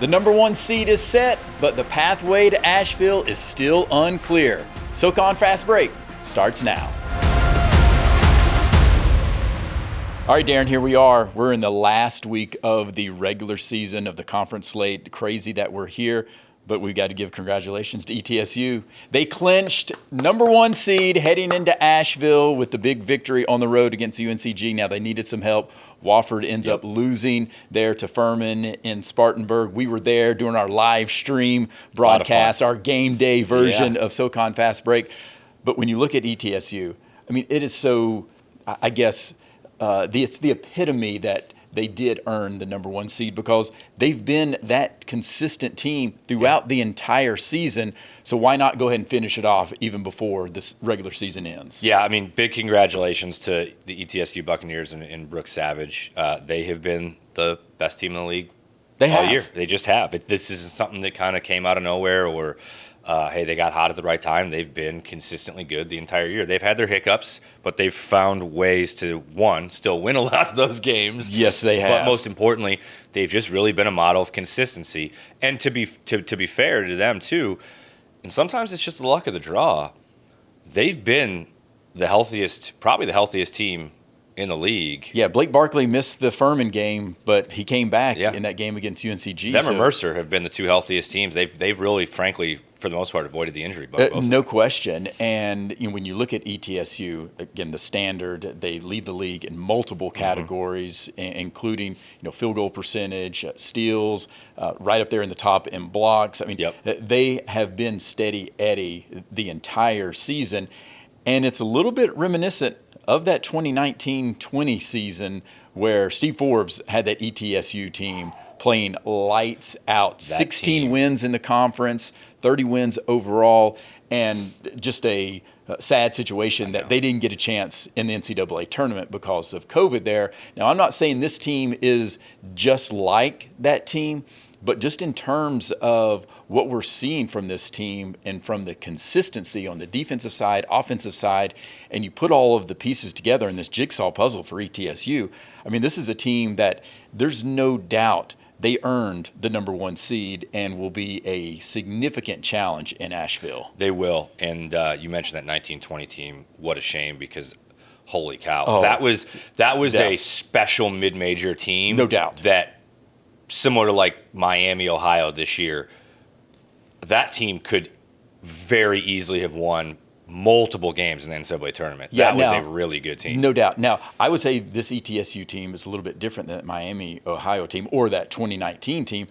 The number 1 seed is set, but the pathway to Asheville is still unclear. SoCon Fast Break starts now. All right, Darren, here we are. We're in the last week of the regular season of the conference slate. Crazy that we're here, but we got to give congratulations to ETSU. They clinched number 1 seed heading into Asheville with the big victory on the road against UNCG. Now, they needed some help. Wofford ends up losing there to Furman in Spartanburg. We were there doing our live stream broadcast, our game day version of SoCon Fast Break. But when you look at ETSU, I mean, it is so, I guess, it's the epitome that they did earn the number 1 seed because they've been that consistent team throughout the entire season. So why not go ahead and finish it off even before this regular season ends? Yeah, I mean, big congratulations to the ETSU Buccaneers and Brooks Savage. They have been the best team in the league all year. They just have. This isn't something that kind of came out of nowhere or hey, they got hot at the right time. They've been consistently good the entire year. They've had their hiccups, but they've found ways to, one, still win a lot of those games. Yes, they have. But most importantly, they've just really been a model of consistency. And to be fair to them, too, and sometimes it's just the luck of the draw, they've been probably the healthiest team in the league. Yeah, Blake Barkley missed the Furman game, but he came back in that game against UNCG. Them and Mercer have been the 2 healthiest teams. They've really, frankly, for the most part, avoided the injury bug. No question. And when you look at ETSU, again, the standard, they lead the league in multiple categories, including field goal percentage, steals, right up there in the top in blocks. I mean, they have been steady Eddie the entire season. And it's a little bit reminiscent of that 2019-20 season where Steve Forbes had that ETSU team playing lights out. 16 wins in the conference, 30 wins overall, and just a sad situation that they didn't get a chance in the NCAA tournament because of COVID there. Now, I'm not saying this team is just like that team, but just in terms of what we're seeing from this team and from the consistency on the defensive side, offensive side, and you put all of the pieces together in this jigsaw puzzle for ETSU, I mean, this is a team that there's no doubt they earned the number 1 seed and will be a significant challenge in Asheville. They will. And you mentioned that 1920 team. What a shame because holy cow. That was a special mid-major team. No doubt. That similar to like Miami, Ohio this year, that team could very easily have won multiple games in the NCAA tournament. That was a really good team. No doubt. Now, I would say this ETSU team is a little bit different than that Miami, Ohio team or that 2019 team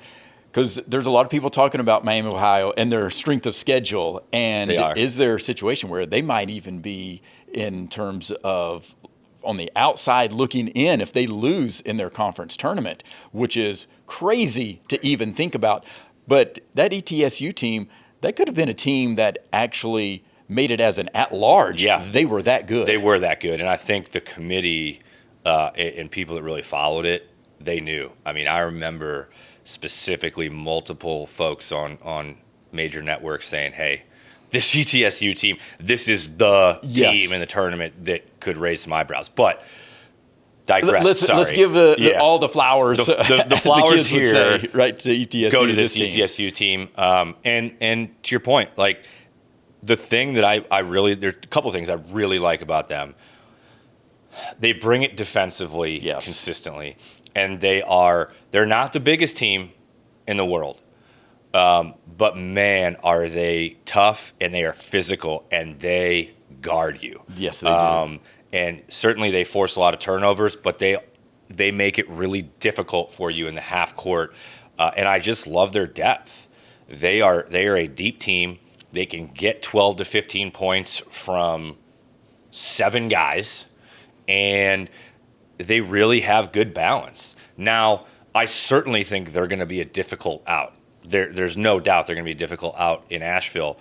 because there's a lot of people talking about Miami, Ohio and their strength of schedule. And is there a situation where they might even be in terms of on the outside looking in if they lose in their conference tournament, which is crazy to even think about. But that ETSU team, that could have been a team that actually made it as an at-large. Yeah. They were that good. They were that good. And I think the committee and people that really followed it, they knew. I mean, I remember specifically multiple folks on major networks saying, hey, this ETSU team, this is the team in the tournament that could raise some eyebrows. But digress. Let's give all the flowers. The flowers here, say, right? To ETSU. Go to this ETSU team. And to your point, like the thing that there's a couple of things I really like about them. They bring it defensively consistently, and they're not the biggest team in the world. But man, are they tough and they are physical and they guard you. Yes, they do. And certainly they force a lot of turnovers, but they make it really difficult for you in the half court. And I just love their depth. They are a deep team. They can get 12 to 15 points from 7 guys, and they really have good balance. Now, I certainly think they're going to be a difficult out. There's no doubt they're going to be a difficult out in Asheville.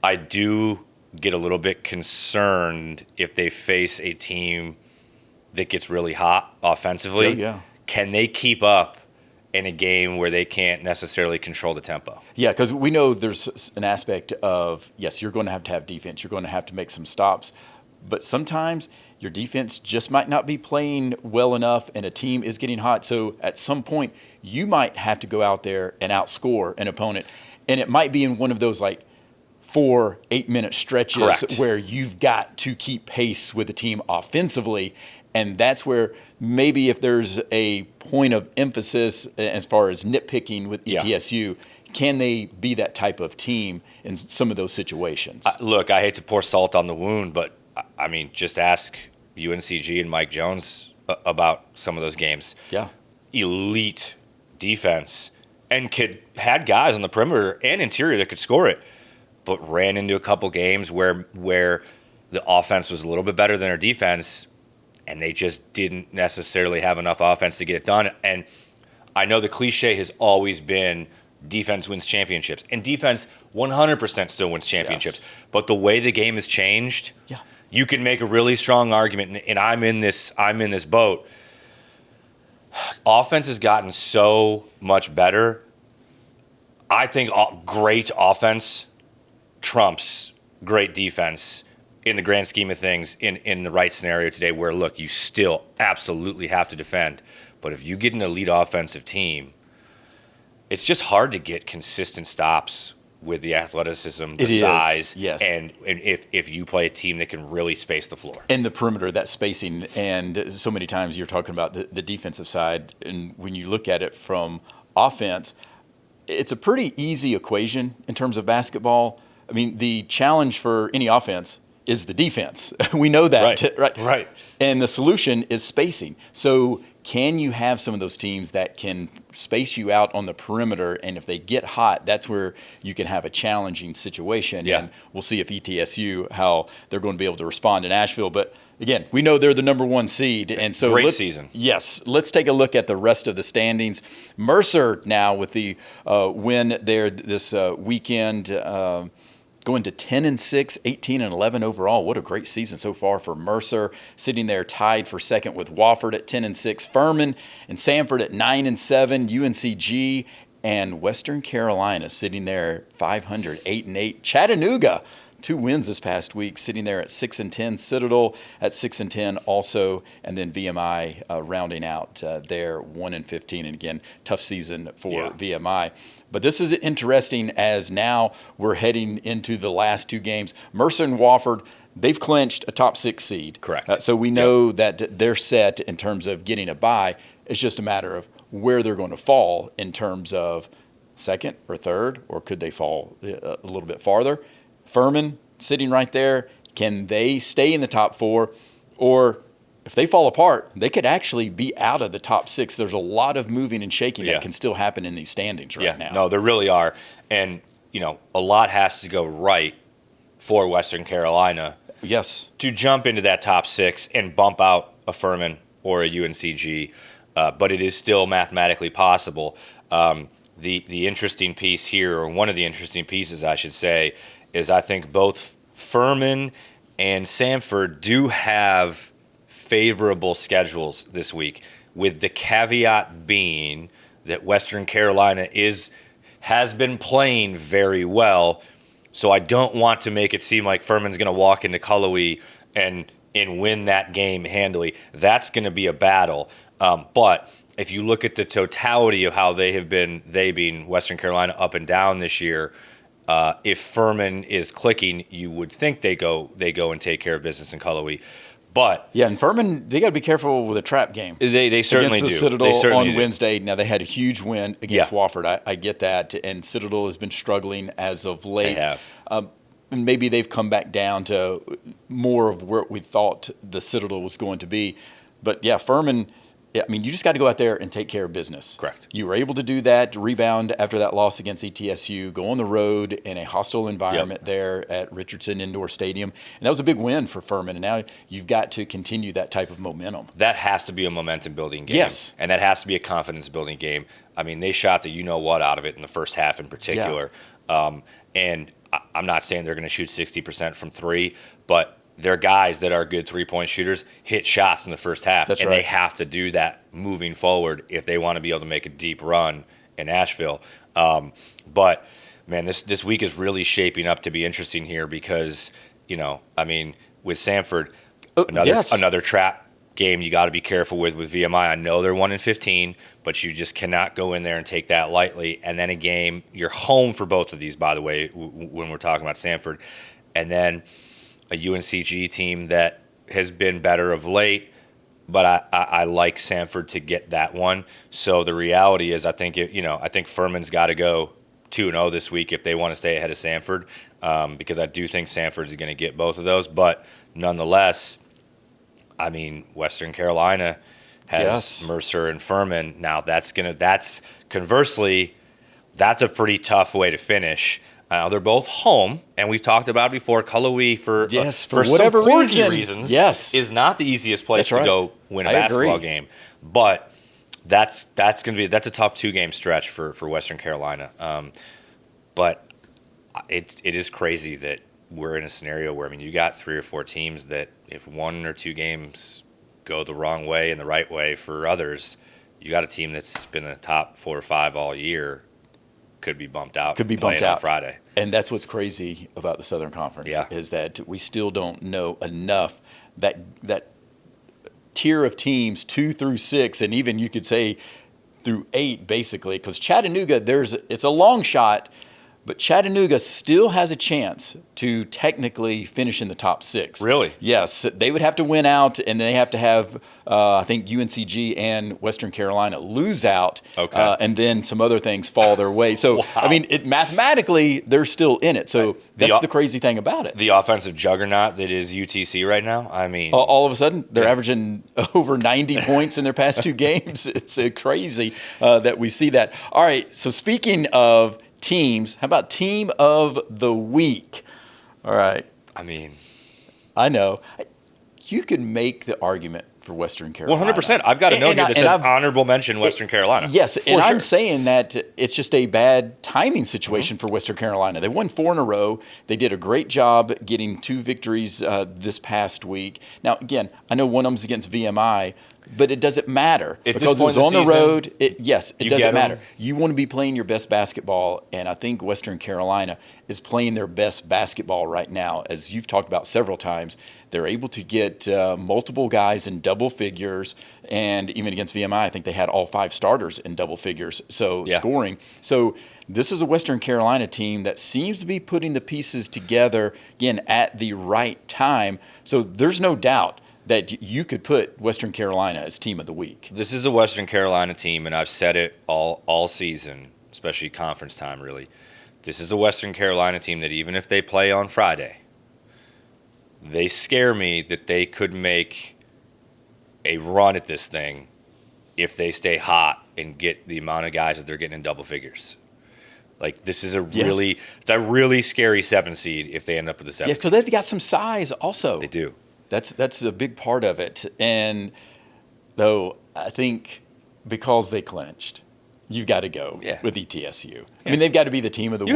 I do get a little bit concerned if they face a team that gets really hot offensively. Can they keep up in a game where they can't necessarily control the tempo? Yeah, because we know there's an aspect of, yes, you're going to have defense. You're going to have to make some stops. but sometimes your defense just might not be playing well enough and a team is getting hot. So at some point, you might have to go out there and outscore an opponent. And it might be in one of those like 4-8-minute stretches Correct. where you've got to keep pace with the team offensively. And that's where maybe if there's a point of emphasis as far as nitpicking with ETSU, can they be that type of team in some of those situations? Look, I hate to pour salt on the wound, but I mean, just ask UNCG and Mike Jones about some of those games. Yeah. Elite defense and had guys on the perimeter and interior that could score it, but ran into a couple games where the offense was a little bit better than their defense, and they just didn't necessarily have enough offense to get it done. And I know the cliche has always been defense wins championships, and defense 100% still wins championships. Yes. But the way the game has changed, you can make a really strong argument, and I'm in this boat. Offense has gotten so much better. I think great offense trumps great defense in the grand scheme of things in the right scenario today, where, look, you still absolutely have to defend. But if you get an elite offensive team, it's just hard to get consistent stops with the athleticism, the size, and if you play a team that can really space the floor. And the perimeter, that spacing, and so many times you're talking about the defensive side, and when you look at it from offense, it's a pretty easy equation in terms of basketball. I mean, the challenge for any offense is the defense. We know that, right? And the solution is spacing. So can you have some of those teams that can space you out on the perimeter, and if they get hot, that's where you can have a challenging situation. Yeah. And we'll see if ETSU, how they're going to be able to respond in Asheville. But again, we know they're the number 1 seed. And so great season. Yes. Let's take a look at the rest of the standings. Mercer now with the win there this weekend, going to 10-6, 18-11 overall. What a great season so far for Mercer. Sitting there tied for second with Wofford at 10-6, Furman and Samford at 9-7, UNCG and Western Carolina sitting there 500, 8-8. Chattanooga, 2 wins this past week, sitting there at 6-10. Citadel at 6-10 also, and then VMI rounding out there 1-15. And again, tough season for VMI. But this is interesting as now we're heading into the last 2 games. Mercer and Wofford, they've clinched a top 6 seed. Correct. So we know that they're set in terms of getting a bye. It's just a matter of where they're going to fall in terms of second or third, or could they fall a little bit farther? Furman sitting right there. Can they stay in the top 4? Or if they fall apart, they could actually be out of the top 6. There's a lot of moving and shaking that can still happen in these standings right now. No, there really are. And, a lot has to go right for Western Carolina. Yes. To jump into that top 6 and bump out a Furman or a UNCG. But it is still mathematically possible. The interesting piece here, or one of the interesting pieces, I should say, is I think both Furman and Samford do have favorable schedules this week, with the caveat being that Western Carolina has been playing very well. So I don't want to make it seem like Furman's going to walk into Cullowhee and win that game handily. That's going to be a battle. But if you look at the totality of how they being Western Carolina, up and down this year, if Furman is clicking, you would think they go and take care of business in Cullowhee. But yeah, and Furman, they got to be careful with a trap game. They certainly against do. Citadel They certainly on do. Wednesday. Now they had a huge win against Wofford. I get that, and Citadel has been struggling as of late. They have. And maybe they've come back down to more of where we thought the Citadel was going to be. But yeah, Furman, I mean, you just got to go out there and take care of business. Correct. You were able to do that, to rebound after that loss against ETSU, go on the road in a hostile environment there at Richardson Indoor Stadium. And that was a big win for Furman. And now you've got to continue that type of momentum. That has to be a momentum-building game. Yes. And that has to be a confidence-building game. I mean, they shot the you-know-what out of it in the first half in particular. Yeah. And I'm not saying they're going to shoot 60% from 3, but they're guys that are good three-point shooters, hit shots in the first half. That's and right. They have to do that moving forward if they want to be able to make a deep run in Asheville. But, man, this week is really shaping up to be interesting here because, I mean, with Samford, Yes. another trap game you got to be careful with VMI. I know they're 1-15, but you just cannot go in there and take that lightly. And then a game, you're home for both of these, by the way, when we're talking about Samford. And then a UNCG team that has been better of late, but I like Samford to get that one. So the reality is, I think Furman's got to go 2-0 this week if they want to stay ahead of Samford, because I do think Samford is going to get both of those. But nonetheless, I mean, Western Carolina has Mercer and Furman. Now that's conversely, that's a pretty tough way to finish. They're both home, and we've talked about it before. Cullowhee, for whatever some quirky reasons, yes, is not the easiest place to go win a basketball game. But that's a tough 2-game stretch for Western Carolina. But it is crazy that we're in a scenario where, I mean, you got 3 or 4 teams that if 1 or 2 games go the wrong way and the right way for others, you got a team that's been in the top 4 or 5 all year. Could be bumped out on Friday. And that's what's crazy about the Southern Conference is that we still don't know enough. That tier of teams 2 through 6, and even you could say through 8, basically, because Chattanooga, it's a long shot, but Chattanooga still has a chance to technically finish in the top 6. Really? Yes. They would have to win out, and they have to have, I think, UNCG and Western Carolina lose out, and then some other things fall their way. So, I mean, mathematically, they're still in it. So that's the crazy thing about it. The offensive juggernaut that is UTC right now, I mean. All of a sudden, they're averaging over 90 points in their past 2 games. It's crazy that we see that. All right, so speaking of teams, how about team of the week? All right. I mean, I know. You could make the argument for Western Carolina. 100%. I've got a note here that says honorable mention Western Carolina. Yes, and I'm saying that it's just a bad timing situation for Western Carolina. They won 4 in a row. They did a great job getting 2 victories this past week. Now, again, I know one of them's against VMI, but it doesn't matter because it was on the road. It doesn't matter. You want to be playing your best basketball, and I think Western Carolina is playing their best basketball right now. As you've talked about several times, they're able to get multiple guys in double figures, and even against VMI, I think they had all 5 starters in double figures, scoring. So this is a Western Carolina team that seems to be putting the pieces together, again, at the right time. So there's no doubt that you could put Western Carolina as team of the week. This is a Western Carolina team, and I've said it all season, especially conference time, really. This is a Western Carolina team that even if they play on Friday, they scare me that they could make a run at this thing if they stay hot and get the amount of guys that they're getting in double figures. Like, this is it's a really scary 7 seed if they end up with a 7 seed. Yes, because they've got some size also. They do. That's a big part of it. And though I think because they clinched, you've got to go with ETSU. Yeah. I mean, they've got to be the team of the week.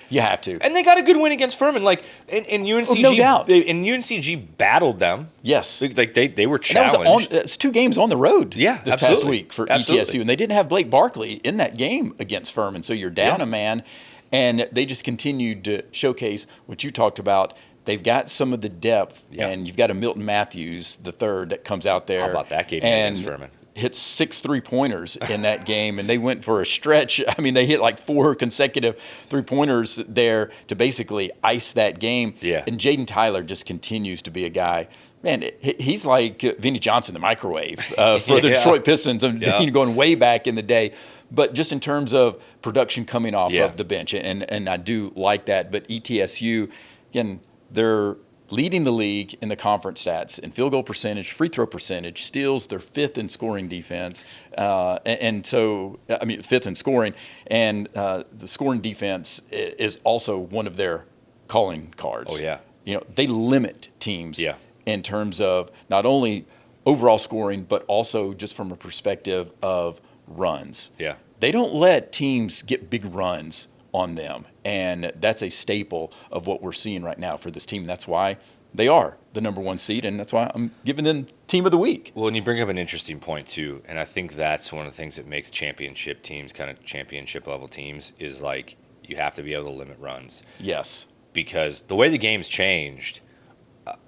You have to. And they got a good win against Furman. Like, and UNCG, no doubt. And UNCG battled them. Yes. Like, they were challenged. It's 2 games on the road this past week for ETSU. And they didn't have Blake Barkley in that game against Furman. So you're down a man. And they just continued to showcase what you talked about. They've got some of the depth, and you've got a Milton Matthews, the third, that comes out there. How about that game against Furman? Hits 6 3-pointers in that game, and they went for a stretch. I mean, they hit like 4 consecutive 3-pointers there to basically ice that game. Yeah. And Jaden Tyler just continues to be a guy. Man, he's like Vinnie Johnson, the microwave for the Detroit Pistons, going way back in the day. But just in terms of production coming off of the bench, and I do like that. But ETSU, again, they're leading the league in the conference stats in field goal percentage, free throw percentage, steals. They're 5th in scoring defense. And so, I mean, 5th in scoring. And the scoring defense is also one of their calling cards. Oh, yeah. You know, they limit teams in terms of not only overall scoring, but also just from a perspective of runs. Yeah. They don't let teams get big runs on them, and that's a staple of what we're seeing right now for this team. And that's why they are the number 1 seed, and that's why I'm giving them team of the week. Well, and you bring up an interesting point too, and I think that's one of the things that makes championship teams, kind of championship level teams, is like you have to be able to limit runs. Yes. Because the way the game's changed,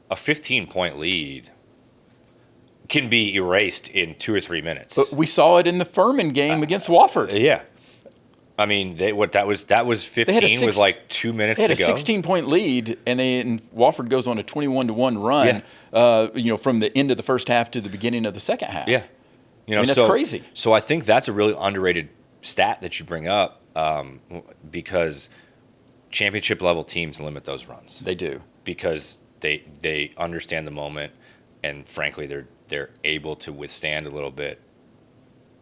a 15-point lead can be erased in 2 or 3 minutes. But we saw it in the Furman game against Wofford. Yeah. I mean, that was 15 with like 2 minutes to go. They had a 16-point lead, and Wofford goes on a 21-1 run. From the end of the first half to the beginning of the second half. Yeah, that's crazy. So I think that's a really underrated stat that you bring up, because championship level teams limit those runs. They do, because they understand the moment, and frankly, they're able to withstand a little bit.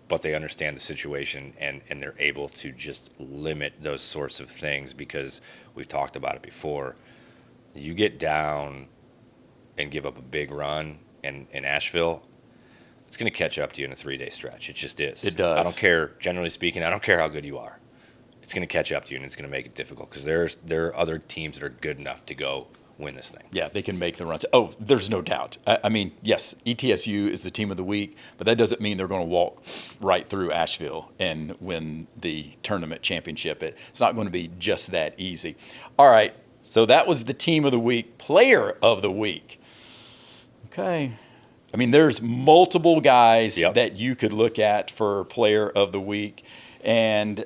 But they understand the situation, and they're able to just limit those sorts of things, because we've talked about it before. You get down and give up a big run in Asheville, it's going to catch up to you in a 3-day stretch. It just is. It does. I don't care, generally speaking, I don't care how good you are. It's going to catch up to you, and it's going to make it difficult, because there are other teams that are good enough to go win this thing. Yeah, they can make the runs. Oh, there's no doubt. I mean, yes, ETSU is the team of the week, but that doesn't mean they're going to walk right through Asheville and win the tournament championship. It's not going to be just that easy. All right, so that was the team of the week. Player of the week. Okay. I mean, there's multiple guys that you could look at for player of the week, and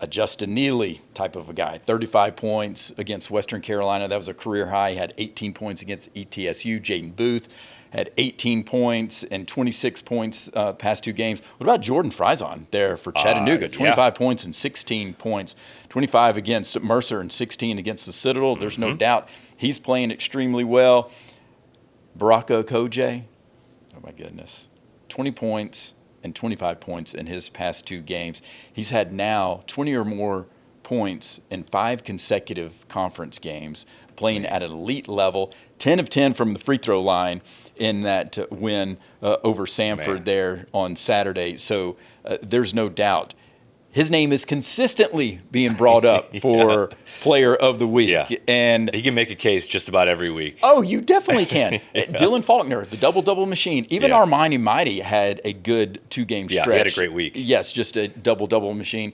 a Justin Neely type of a guy, 35 points against Western Carolina. That was a career high. He had 18 points against ETSU. Jaden Booth had 18 points and 26 points past 2 games. What about Jordan Frison there for Chattanooga? 25 points and 16 points. 25 against Mercer and 16 against the Citadel. There's no doubt he's playing extremely well. Baraka Okoje, oh my goodness, 20 points and 25 points in his past 2 games. He's had now 20 or more points in 5 consecutive conference games, playing at an elite level. 10 of 10 from the free throw line in that win over Samford there on Saturday. So there's no doubt. His name is consistently being brought up for player of the week. Yeah. And he can make a case just about every week. Oh, you definitely can. Dylan Faulkner, the double-double machine. Even Armani Mighty had a good 2-game stretch. Yeah, he had a great week. Yes, just a double-double machine.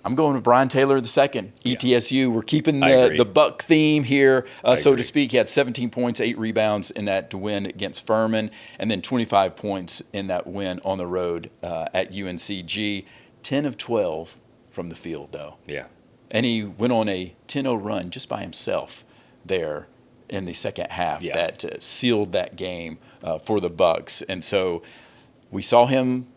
I'm going with Brian Taylor II, ETSU. We're keeping the Buck theme here, so to speak. He had 17 points, 8 rebounds in that win against Furman, and then 25 points in that win on the road at UNCG. 10 of 12 from the field, though. Yeah. And he went on a 10-0 run just by himself there in the second half that sealed that game for the Bucs. And so we saw him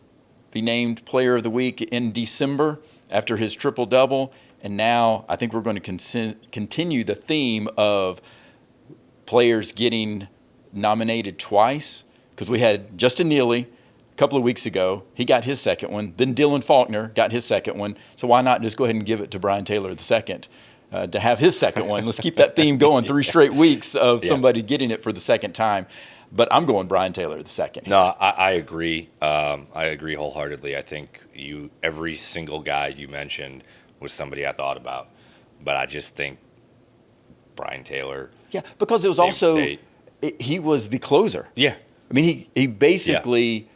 be named Player of the Week in December after his triple-double. And now I think we're going to continue the theme of players getting nominated twice, because we had Justin Neely a couple of weeks ago. He got his second one. Then Dylan Faulkner got his second one. So why not just go ahead and give it to Brian Taylor II to have his second one? Let's keep that theme going. 3 straight weeks of somebody getting it for the second time. But I'm going Brian Taylor II. No, I agree. I agree wholeheartedly. I think every single guy you mentioned was somebody I thought about. But I just think Brian Taylor. Yeah, because it was he was the closer. Yeah. I mean, he basically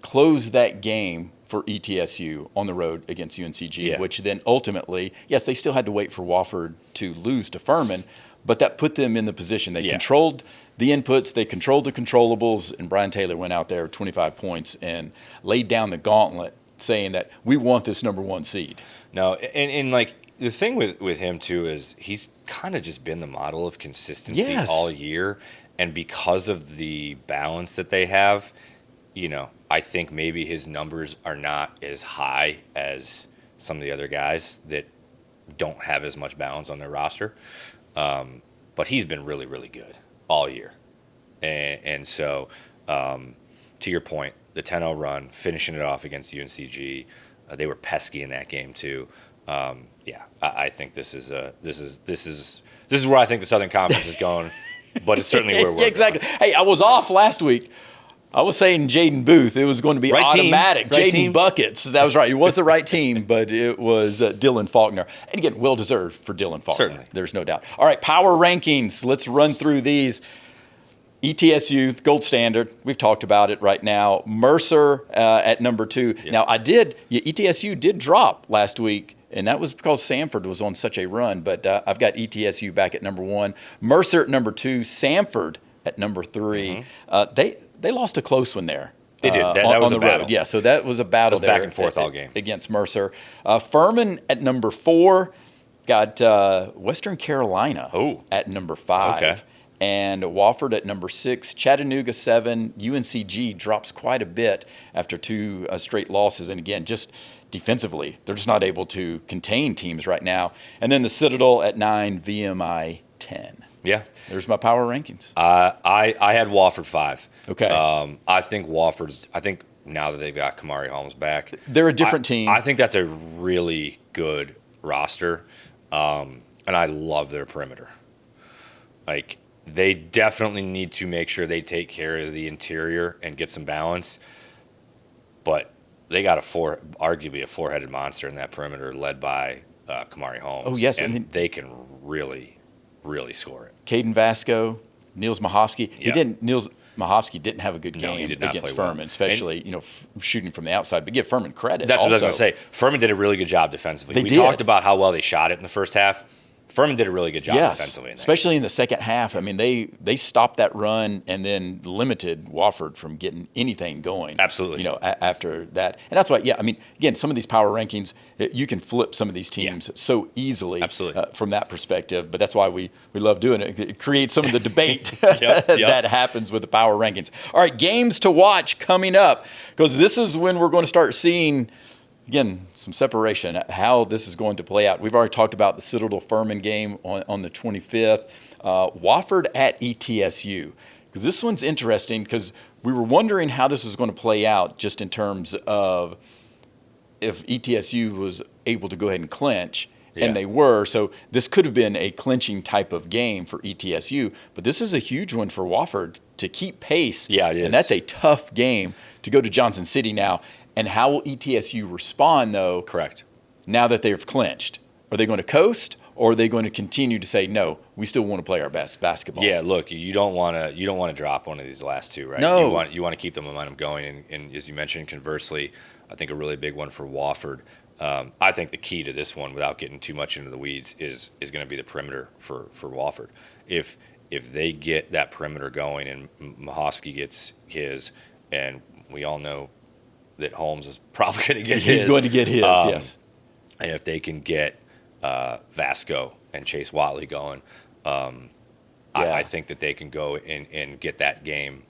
closed that game for ETSU on the road against UNCG, which then ultimately, yes, they still had to wait for Wofford to lose to Furman, but that put them in the position. They controlled the inputs, they controlled the controllables, and Brian Taylor went out there with 25 points and laid down the gauntlet, saying that we want this number 1 seed. No, and like the thing with him too is he's kind of just been the model of consistency all year, and because of the balance that they have, I think maybe his numbers are not as high as some of the other guys that don't have as much balance on their roster. But he's been really, really good all year. And so, to your point, the 10-0 run, finishing it off against UNCG, they were pesky in that game too. I think this is where I think the Southern Conference is going, but it's certainly where we're exactly. going. Hey, I was off last week. I was saying Jaden Booth. It was going to be automatic. Jaden Buckets. That was right. It was the right team, but it was Dylan Faulkner. And again, well-deserved for Dylan Faulkner. Certainly. There's no doubt. All right, power rankings. Let's run through these. ETSU, gold standard. We've talked about it right now. Mercer at number 2. Yeah. Now, ETSU did drop last week and that was because Samford was on such a run. But I've got ETSU back at number 1, Mercer at number 2, Samford at number 3. They lost a close one there. They did. That was on a the battle. road. Yeah, so that was a battle there. Back and forth all game. Against Mercer. Furman at number 4. Got Western Carolina at number 5. Okay. And Wofford at number 6, Chattanooga 7, UNCG drops quite a bit after 2 straight losses. And again, just defensively, they're just not able to contain teams right now. And then the Citadel at 9, VMI 10. Yeah. There's my power rankings. I had Wofford 5. Okay. I think now that they've got Kamari Holmes back, They're a different team. I think that's a really good roster. And I love their perimeter. Like, they definitely need to make sure they take care of the interior and get some balance. But they got arguably a 4-headed monster in that perimeter led by Kamari Holmes. Oh, yes. And they can really, really score it. Caden Vasco, Niels Mahofsky. Yeah. Niels Mahofsky didn't have a good No, he game did not against play well. Furman, especially shooting from the outside. But give Furman credit. That's what I was also. going to say. Furman did a really good job defensively. We did. talked about how well they shot it in the first half. Furman did a really good job defensively. Especially in the second half. I mean, they stopped that run and then limited Wofford from getting anything going. Absolutely. After that. And that's why, I mean, again, some of these power rankings, you can flip some of these teams so easily. Absolutely. From that perspective. But that's why we love doing it. It creates some of the debate Yep. that happens with the power rankings. All right, games to watch coming up, because this is when we're going to start seeing – again, some separation, how this is going to play out. We've already talked about the Citadel-Furman game on the 25th. Wofford at ETSU, because this one's interesting because we were wondering how this was going to play out just in terms of if ETSU was able to go ahead and clinch, and they were. So this could have been a clinching type of game for ETSU, but this is a huge one for Wofford to keep pace. Yeah, it is. And that's a tough game to go to Johnson City now. And how will ETSU respond, though? Correct. Now that they've clinched, are they going to coast, or are they going to continue to say, no, we still want to play our best basketball? Yeah, look, you don't want to drop one of these last 2, right? No. You want to keep the momentum going, and as you mentioned, conversely, I think a really big one for Wofford. I think the key to this one, without getting too much into the weeds, is going to be the perimeter for Wofford. If they get that perimeter going and Mahosky gets his, and we all know that Holmes is probably going to get his. He's going to get his, yes. And if they can get Vasco and Chase Watley going, I think that they can go and get that game.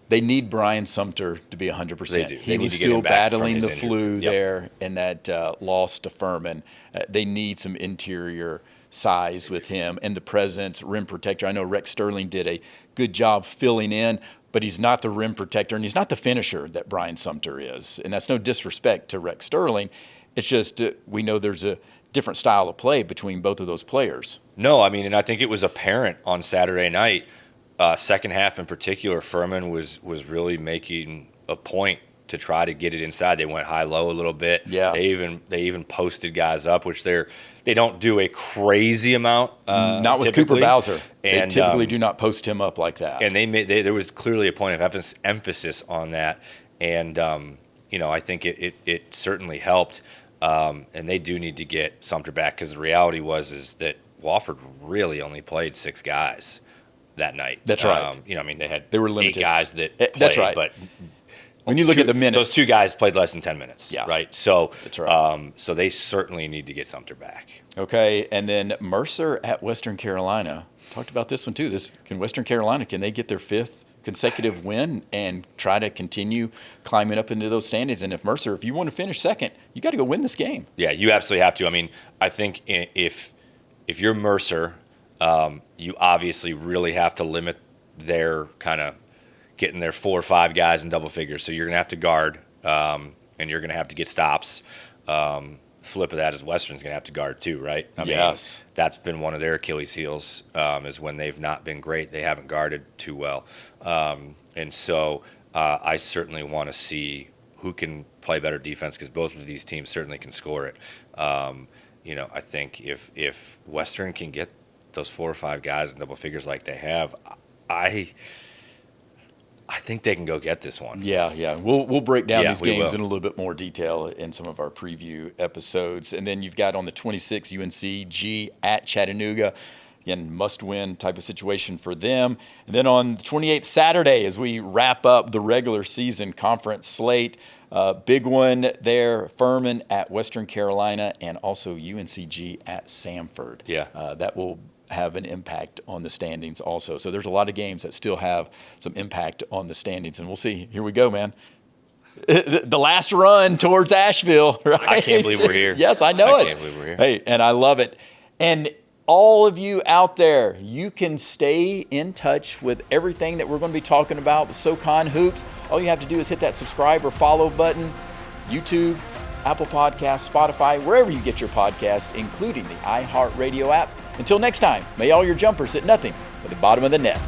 They need Brian Sumter to be 100%. They do. He was still battling the flu there in that loss to Furman. They need some interior size with him and the presence, rim protector. I know Rex Sterling did a good job filling in, but he's not the rim protector and he's not the finisher that Brian Sumter is. And that's no disrespect to Rex Sterling. It's just we know there's a different style of play between both of those players. No, I mean, and I think it was apparent on Saturday night, second half in particular, Furman was really making a point to try to get it inside. They went high-low a little bit. Yes. They even posted guys up, which they don't do a crazy amount. Not with typically. Cooper Bowser. And, they typically do not post him up like that. And there was clearly a point of emphasis on that. And, I think it certainly helped. And they do need to get Sumter back, because the reality is that Wofford really only played 6 guys that night. That's right. They were 8 limited. guys that played. That's right. But when you look at the minutes, those 2 guys played less than 10 minutes. Yeah. Right. So that's right. So they certainly need to get Sumter back. Okay, and then Mercer at Western Carolina. Talked about this one too. Can Western Carolina, can they get their 5th consecutive win and try to continue climbing up into those standings? And if you want to finish second, you got to go win this game. Yeah, you absolutely have to. I mean, I think if you're Mercer, you obviously really have to limit their kind of getting their 4 or 5 guys in double figures. So you're going to have to guard, and you're going to have to get stops. Flip of that is Western's going to have to guard too, right? I mean, that's been one of their Achilles heels, is when they've not been great. They haven't guarded too well. And so I certainly want to see who can play better defense, because both of these teams certainly can score it. I think if Western can get those 4 or 5 guys in double figures like they have, I think they can go get this one. Yeah. We'll break down Yeah, these we games will. in a little bit more detail in some of our preview episodes. And then you've got on the 26th UNCG at Chattanooga. Again, must-win type of situation for them. And then on the 28th, Saturday, as we wrap up the regular season conference slate, big one there, Furman at Western Carolina, and also UNCG at Samford. Yeah. That will have an impact on the standings also. So there's a lot of games that still have some impact on the standings. And we'll see. Here we go, man. The last run towards Asheville, right? I can't believe we're here. Yes, I know it. I can't believe we're here. Hey, and I love it. And all of you out there, you can stay in touch with everything that we're going to be talking about with SoCon Hoops. All you have to do is hit that subscribe or follow button, YouTube, Apple Podcasts, Spotify, wherever you get your podcast, including the iHeartRadio app. Until next time, may all your jumpers hit nothing but the bottom of the net.